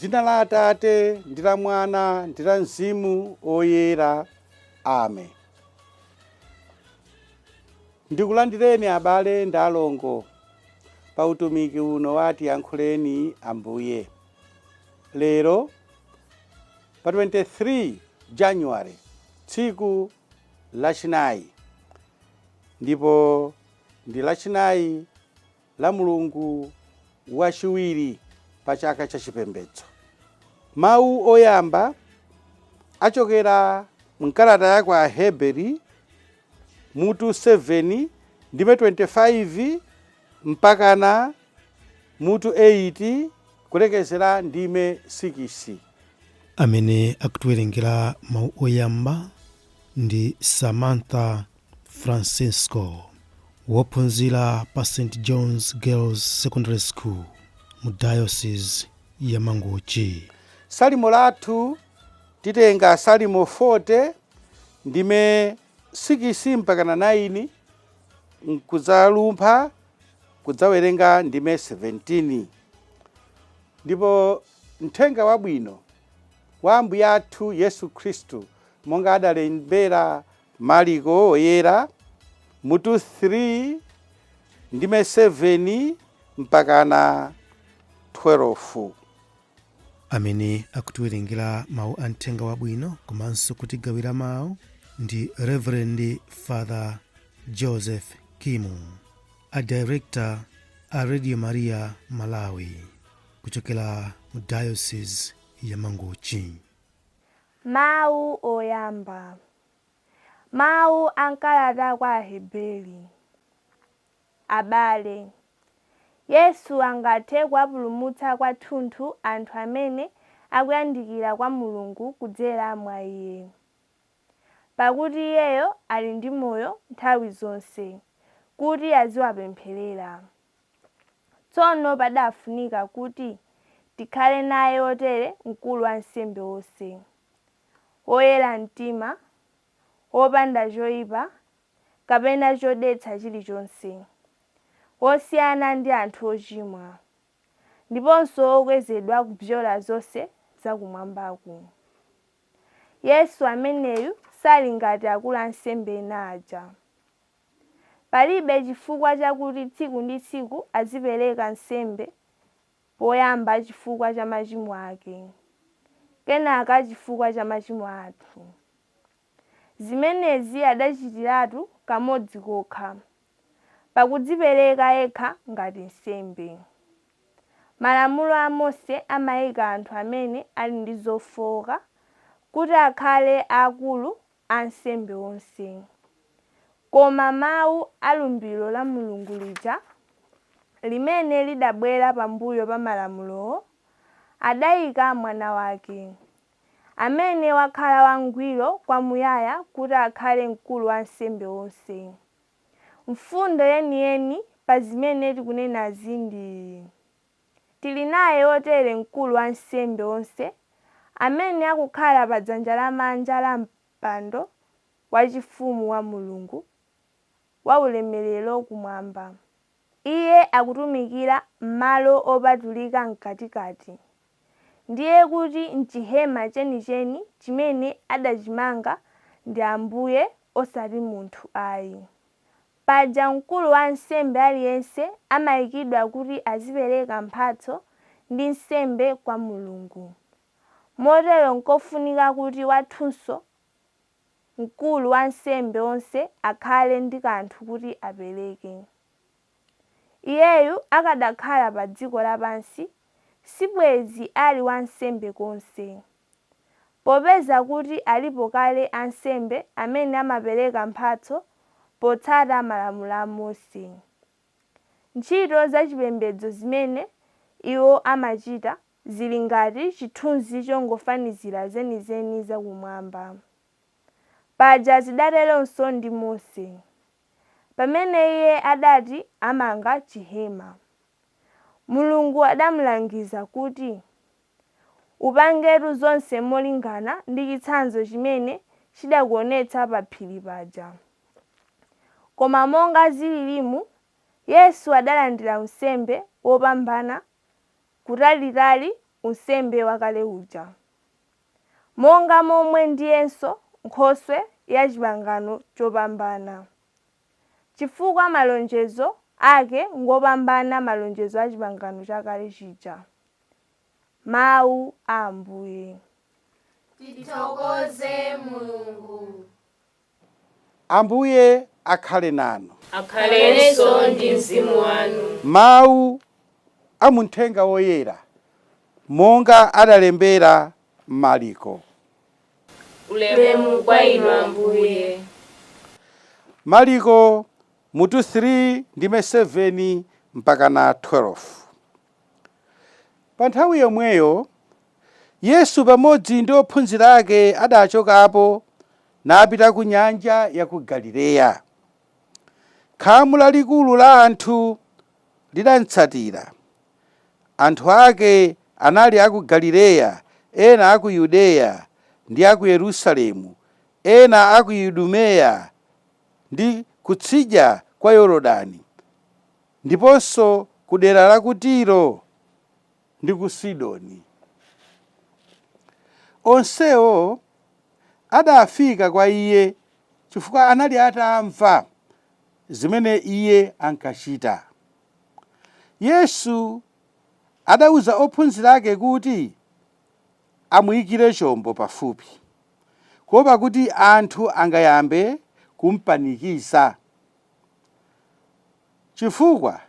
M'dzina la Atate ndi la Mwana ndi la Mzimu Oyera. Amen. Ndikulandireni abale ndi alongo pa utumiki uno wati yankhuleni Ambuye. Lero pa 23 January tsiku lachinayi, ndipo ndi lachinayi la Mulungu wachiwiri pa chaka cha chipembedzo. Mawu oyamba achokera mkalata ya kwa Aheberi mutu 7 ndime 25 mpakana mutu 8 kulekezera ndime 6. Amene akutiwerengera mawu oyamba ndi Samantha Francisco, wophunzira pa St. John's Girls Secondary School mu Diocese ya Mangochi. Salimo lathu titenga Salimo 40 ndime 6 mpakana 9, nkudzalumpha kudzawerenga ndime 17. Ndipo mthenga wabwino wa Ambuye athu Yesu Khristu monga adalembera Mariko Oyera mutu 3 ndime 7 mpakana 12. Amene akutiwerengera mawu a mthenga wabwino komanso kutigawira mawu ndi Reverend Father Joseph Kimu, a director a Radio Maria Malawi, kuchokera mu Diocese ya Mangochi. Mawu oyamba. Mawu ankalata kwa Aheberi. Abale, Yesu angathe kuwapulumutsa kwathunthu anthu amene akuyandikira kwa Mulungu kudzera mwa Iye, pakuti Iyeyo ali ndi moyo nthawi zonse kuti aziwapempherera. Tsono padafunika kuti tikhale naye otere mkulu wa ansembe onse, woyera mtima, wopanda choyipa kapena chodetsa chilichonse, wosiyana ndi anthu ochimwa, ndiponso okwezedwa kupyola zonse zakumwambaku. Yesu ameneyu sali ngati akulu ansembe ena aja. Palibe chifukwa chakuti tsiku ndi tsiku azipereka nsembe, poyamba chifukwa cha machimo ake, kenaka chifukwa cha machimo athu. Zimenezi adachitiratu kamodzi kokha, pakudzipereka yekha ngati nsembe. Malamulo a Mose amayika anthu amene ali ndi zofowoka kuti akhale akulu a ansembe onse. Koma mawu a lumbiro la Mulungu lija, limene lidabwera pambuyo pa malamulowo, adayika mwana wake, amene wakhala wangwiro kwamuyaya kuti akhale mkulu wa ansembe onse. Mfundo yeniyeni pa zimene tikunenazi ndi tili naye otere mkulu wa ansembe onse, amene akukhala pa dzanja lamanja la mpando wachifumu wa Mulungu wa ulemerero kumwamba. Iye akutumikira m'malo opatulika mkatikati, ndiye kuti m'chihema chenicheni chimene adachimanga ndi Ambuye osati munthu ayi. Paja mkulu wa ansembe aliyense amayikidwa kuti azipereka mphatso ndi nsembe kwa Mulungu. Motero nkofunika kuti wathunso mkulu wa ansembe onse akhale ndi kanthu kuti apereke. Iyeyu akadakhala pa dziko lapansi, sibwezi ali wansembe konse, popeza kuti alipo kale ansembe amene amapereka mphatso potsata malamulo a Mose. Ntchito zachipembedzo zimene iwo amachita zili ngati chithunzi chongofanizira zenizeni zakumwamba. Paja zidateronso ndi Mose, pamene iye adati amanga chihema. Mulungu adamulangiza kuti upangetu zonse molingana ndi chitsanzo chimene chidakuonetsa pa phiri paja. Koma monga zililimu, Yesu adalandira unsembe wopambana kutalitali unsembe wakale uja, monga momwe ndiyenso Nkhoswe ya pangano chopambana, chifukwa malonjezo ake ngopambana malonjezo a pangano chakale chija. Mawu a Ambuye. Tithokoze Mulungu. Ambuye akhale nanu. Akhalenso ndi mzimu wanu. Mawu a Uthenga Woyera monga adalembera Marko. Ulemu kwa inu Ambuye. Marko mutu 3 ndime 7 mpaka na 12. Pa nthawi yomweyo Yesu pamodzi ndi ophunzira ake adachokapo napita ku nyanja ya ku Galileya. Khamu lalikulu la anthu lidamutsatira. Anthu ake anali a ku Galileya, ena a ku Yudeya ndi a ku Yerusalemu, ena a ku Idumeya ndi kutsidya kwa Yorodani, ndiponso ku dera la ku Tiro ndi ku Sidoni. Onsewo adafika kwa iye chifukwa anali atamva zimene iye ankachita. Yesu adawuza ophunzira ake kuti amuyikire chombo pafupi, kuopa kuti anthu angayambe kumpanikiza, chifukwa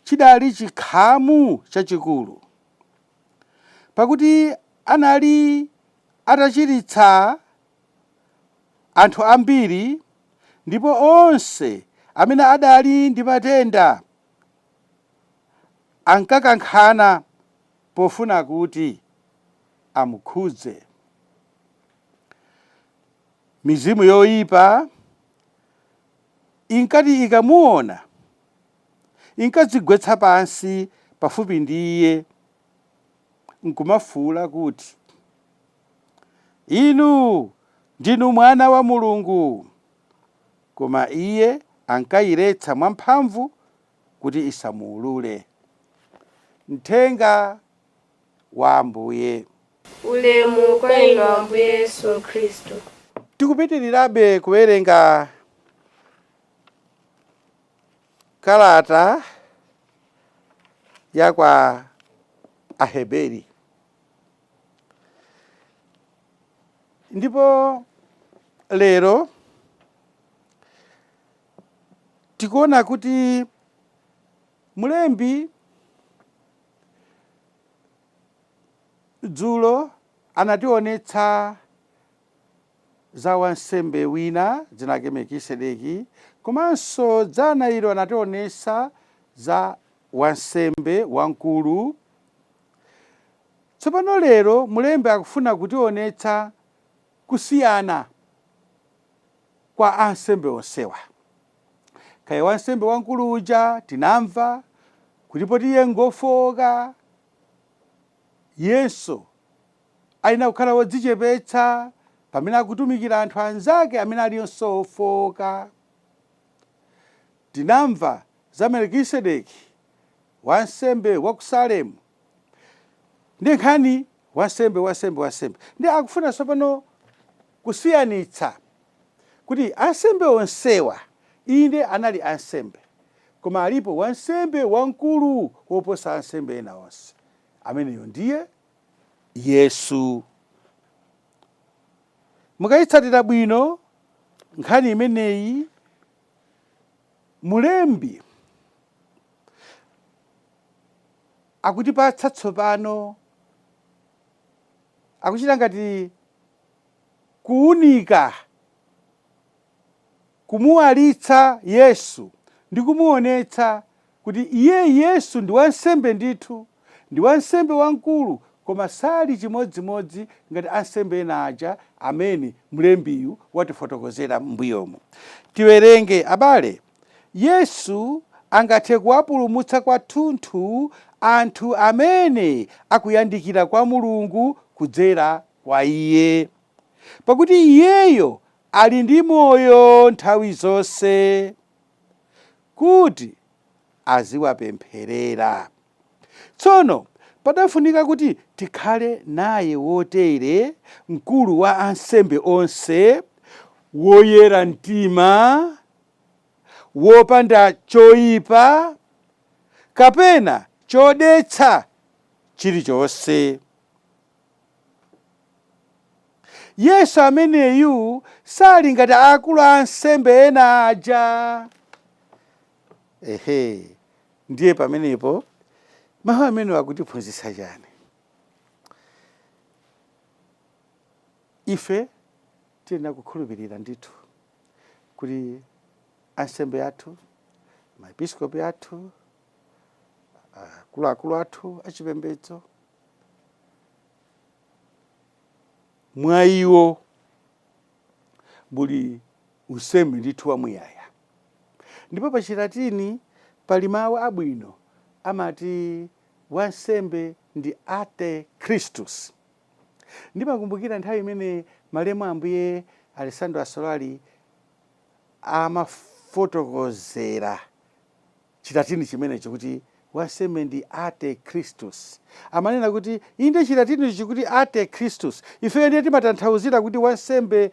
chidali chikhamu chachikulu. Pakuti anali atachiritsa anthu ambiri, ndipo onse amene adali ndi matenda ankakankhana pofuna kuti amukhudze. Mizimu yoyipa inkati ikamuona inkadzigwetsa pansi pafupi ndi iye nkumafuwula kuti, inu ndinu Mwana wa Mulungu. Koma iye ankayiretsa mwamphamvu kuti isamuwulule. Uthenga wa Ambuye. Ulemu kwa inu Ambuye Yesu Khristu. Tikupitirirabe kuwerenga kalata ya kwa Aheberi. Ndipo lero tikuona kuti mulembi dzulo anationetsa za wansembe wina dzina lake Melkisedeki, komanso dzana ilo anationetsa za wansembe wamkulu. Tsopano lero mulembi akufuna kutionetsa kusiyana kwa ansembe onsewa. Kaya wansembe wamkulu uja tinamva kuti iye ngofoka, Yesu aina kukhala wodzichepetsa pamene akutumikira anthu anzake amene aliyonso ofoka. Tinamva za Melkisedeki wansembe wa ku Salemu, ndi nkhani wansembe. Ndi akufuna tsopano kusiyanitsa kuti ansembe onsewa inde anali ansembe, koma alipo wansembe wamkulu woposa ansembe ena onse, ameneyo ndiye Yesu. Mukayitsatira bwino nkhani imeneyi, mulembi akutipatsa tsopano, akuchita ngati kuunika, kumuwalitsa Yesu ndi kumuonetsa kuti iye Yesu ndi wansembe ndithu, ndi wansembe wamkulu, koma sali chimodzimodzi ngati ansembe ena aja amene mlembiyu watifotokozera m'mbuyomo. Tiwerenge abale. Yesu angathe kuwapulumutsa kwathunthu anthu amene akuyandikira kwa Mulungu kudzera kwa iye, pakuti iyeyo ali ndi moyo nthawi zonse kuti aziwapempherera. Tsono padafunika kuti tikhale naye wotere mkulu wa ansembe onse, woyera mtima, wopanda choyipa kapena chodetsa chilichonse. Yesu ameneyu sali ngati akulu a ansembe ena aja. Ndiye pamenepo mawu amene akutiphunzitsa chani? Ife tiyenera kukhulupirira ndithu kuti ansembe athu, maepiskopi athu, akuluakulu athu achipembedzo, mwa iwo muli unsembe ndithu wamuyaya. Ndipo pa Chilatini pali mawu abwino amati wansembe ndi ante Christus. Ndimakumbukira nthawi imene malemu Ambuye Alessandro Assolari amafotokozera Chilatini chimenecho kuti wansembe ndi ante Christus. Amanena kuti inde Chilatini chikuti ante Christus, ife ndiye timatanthauzira kuti wansembe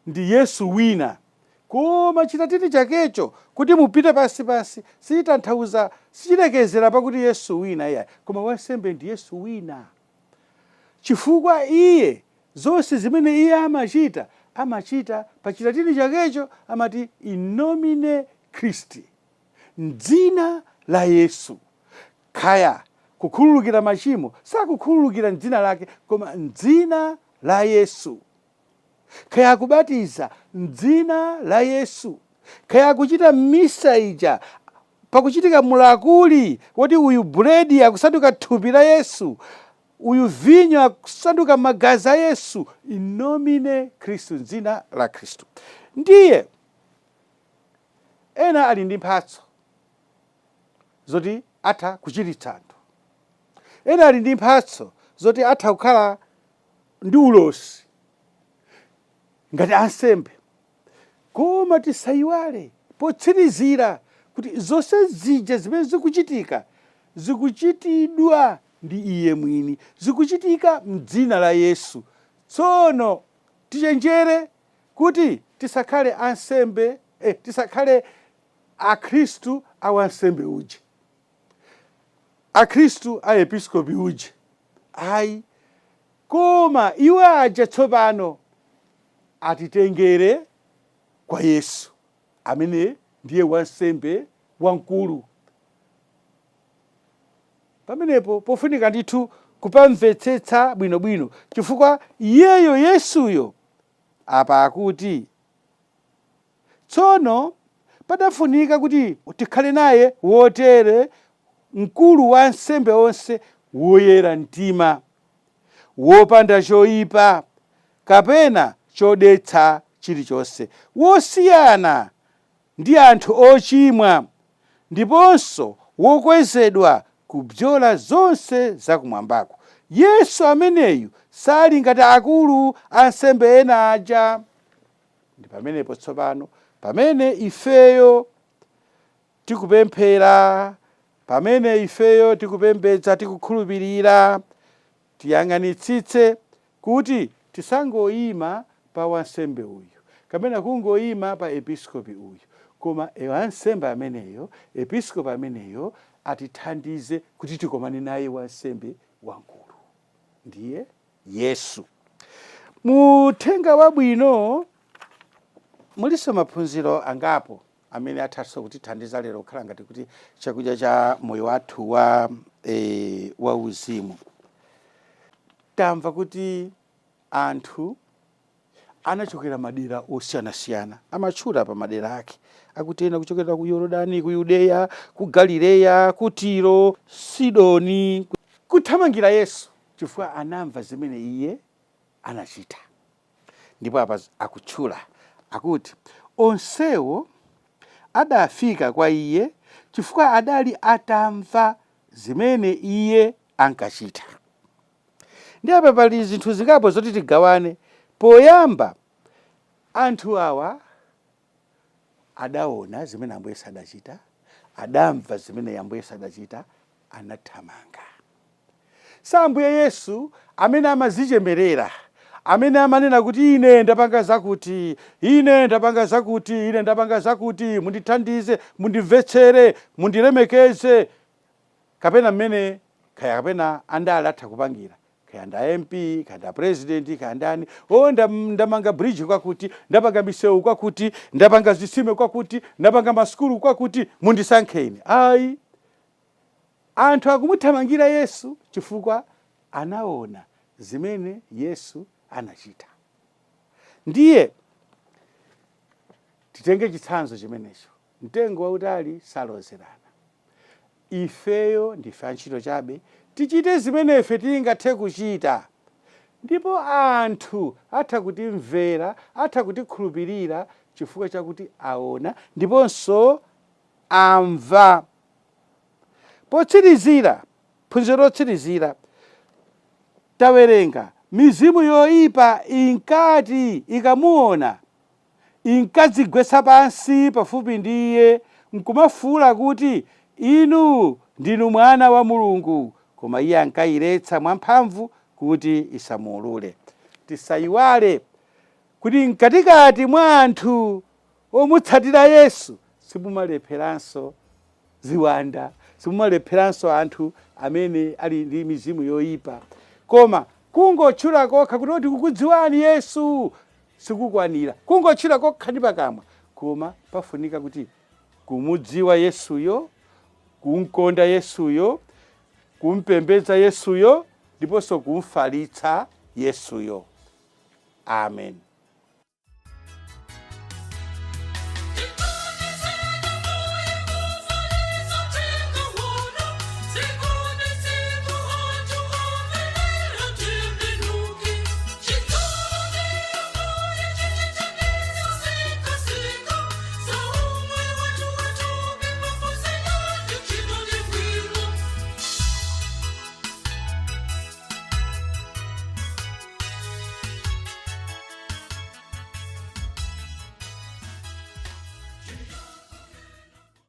ndi Yesu wina. Koma Chilatini chakecho kuti mupite pasi sitanthauza, sichilekezera pakuti Yesu wina iya, koma wansembe ndi Yesu wina. Chifukwa iye zonse zimene iye amachita pa Chilatini chakecho amati in nomine Christi, m'dzina la Yesu. Kaya kukhululukira machimo sakukhululukira m'dzina lake, koma m'dzina la Yesu. Kaya kubatiza m'dzina la Yesu. Kaya kuchita misa ija pakuchitika mulakuli woti uyu buledi akusanduka thupi la Yesu, uyu vinyo akusanduka magazi a Yesu, in nomine Christu, m'dzina la Kristu. Ndiye ena ali ndi mphatso zoti atha kuchiritsa anthu, ena ali ndi mphatso zoti atha kukhala ndi ulosi ngati ansembe. Koma tisayiwale potsirizira kuti zonse zija zimene zikuchitika zikuchitidwa ndi iye mwini, zikuchitika m'dzina la Yesu. Tsono tichenjere kuti tisakhale ansembe, tisakhale akhristu awansembe uje, akhristu a episkopi uje. Ayi, koma iwo aja tsopano atitengere kwa Yesu amene ndiye wansembe wamkulu. Pamenepo pofunika ndithu kupamvetsetsa bwinobwino, chifukwa iyeyo Yesuyo apa akuti tsono padafunika kuti tikhale naye wotere mkulu wa ansembe onse, woyera mtima, wopanda choyipa kapena chodetsa chilichonse, wosiyana ndi anthu ochimwa, ndiponso wokwezedwa kubzola zonse zakumwambako. Yesu ameneyu sali ngati akulu ansembe ena aja. Ndi pamenepo tsopano pamene ifeyo tikupemphera, pamene ifeyo tikupembedza, tikukhulupirira, tiyang'anitsitse kuti tisangoyima pa wansembe uyu kapena kungoyima pa episkopi uyu, koma wansembe ameneyo, episkopi ameneyo atithandize kuti tikomane naye wansembe wamkulu, ndiye Yesu. Muthenga wabwino muliso maphunziro angapo amene athaso kutithandiza lero kukhala ngati kuti chakudya cha moyo wathu wa uzimu. Tamva kuti anthu anachokera madera osiyanasiyana, amatchula pa madera ake, akuti ena kuchokera ku Yorodani, ku Yudeya, ku Galileya, ku Tiro, Sidoni, kuthamangira Yesu chifukwa anamva zimene iye anachita. Ndipo apa akutchula akuti onsewo adafika kwa iye chifukwa adali atamva zimene iye ankachita. Ndi apa pali zinthu zingapo zoti tigawane. Poyamba, anthu awa adaona zimene Ambuye sadachita, adamva zimene Ambuye sadachita, anathamanga. sa Ambuye Yesu amene amazichemerera, amene amanena kuti ine ndapanga zakuti, ine ndapanga zakuti, ine ndapanga zakuti, mundithandize, mundimvetsere, mundilemekeze, kapena mmene kaya kapena andale atha kupangira, kaya nda MP, kaya nda president, kaya ndani, ndamanga bridge kwakuti, ndapanga misewu kwakuti, ndapanga zitsime kwakuti, ndapanga maskulu kwakuti, mundisankheni. Ayi, anthu akumuthamangira Yesu chifukwa anaona zimene Yesu anachita. Ndiye titenge chitsanzo chimenecho, mtengo wautali salozerana. Ifeyo ndife antchito chabe, tichite zimene ife tingathe kuchita, ndipo anthu atha kutimvera, atha kutikhulupirira chifukwa chakuti aona ndiponso amva. Potsirizira, phunziro lotsirizira, tawerenga mizimu yoyipa inkati ikamuona inkadzigwetsa pansi pafupi ndi iye, nkumafuwula kuti inu ndinu mwana wa Mulungu, koma iye ankayiretsa mwamphamvu kuti isamuulule. Tisayiwale kuti mkatikati mwa anthu omutsatira Yesu simumalepheranso ziwanda, simumalepheranso anthu amene ali ndi mizimu yoyipa, koma kungotchula kokha kuti kukudziwani Yesu sikukwanira, kungotchula kokha ndi pakamwa, koma pafunika kuti kumudziwa Yesuyo, kumkonda Yesuyo, kumpembedza Yesuyo, ndiponso kumfalitsa Yesuyo. Amen.